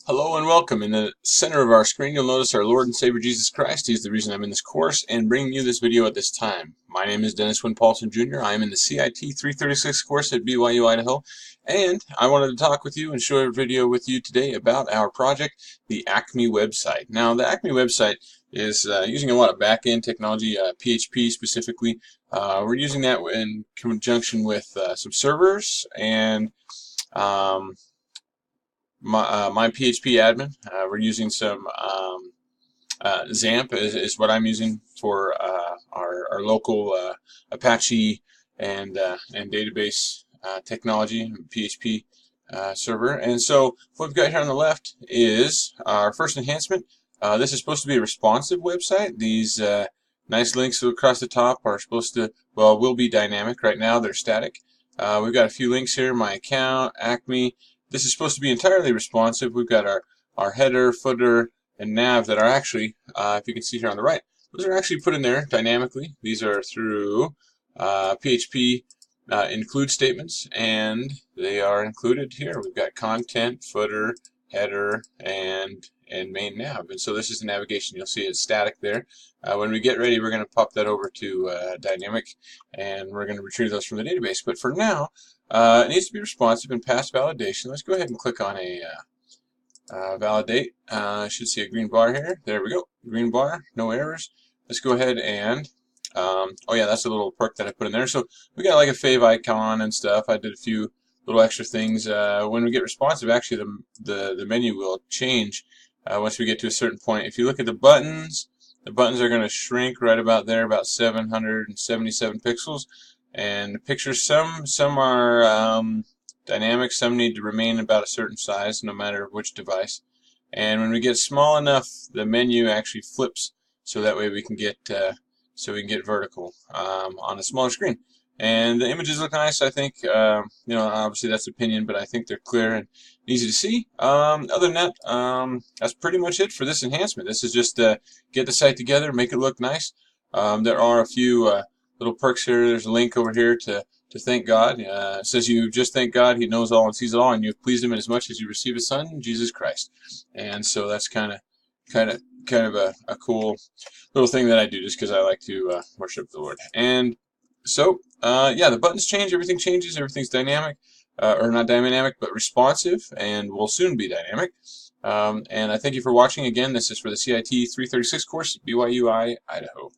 Hello and welcome. In the center of our screen, you'll notice our Lord and Savior Jesus Christ. He's the reason I'm in this course and bringing you this video at this time. My name is Dennis Wynn Paulson Jr. I am in the CIT 336 course at BYU, Idaho, and I wanted to talk with you and share a video with you today about our project, the Acme website. Now, the Acme website is using a lot of back-end technology, PHP specifically. We're using that in conjunction with some servers and my PHP admin. We're using some XAMPP is what I'm using for our local Apache and database technology, PHP server. And so what we've got here on the left is our first enhancement. This is supposed to be a responsive website. These nice links across the top are supposed to, well, will be dynamic. Right now they're static. We've got a few links here, my account, Acme. This is supposed to be entirely responsive. We've got our header, footer, and nav that are actually, if you can see here on the right, those are actually put in there dynamically. These are through PHP include statements, and they are included here. We've got content, footer, header, and main nav. And so this is the navigation. You'll see it's static there. When we get ready, we're going to pop that over to dynamic, and we're going to retrieve those from the database. But for now, it needs to be responsive and pass validation. Let's go ahead and click on a validate. I should see a green bar here. There we go. Green bar, no errors. Let's go ahead and oh yeah, that's a little perk that I put in there. So we got like a fave icon and stuff. I did a few little extra things. When we get responsive, actually the menu will change once we get to a certain point. If you look at the buttons are going to shrink right about there, about 777 pixels. And the pictures, some are dynamic, some need to remain about a certain size, no matter which device. And when we get small enough, the menu actually flips, so that way we can get vertical on a smaller screen. And the images look nice. I think obviously that's opinion, but I think they're clear and easy to see. Other than that, that's pretty much it for this enhancement. This is just get the site together, make it look nice. There are a few little perks here. There's a link over here to thank God. It says you just thank God. He knows all and sees it all, and you've pleased Him in as much as you receive His Son, Jesus Christ. And so that's kind of a cool little thing that I do, just because I like to worship the Lord. And so yeah, the buttons change. Everything changes. Everything's dynamic, or not dynamic, but responsive, and will soon be dynamic. And I thank you for watching. Again, this is for the CIT 336 course, BYU, Idaho.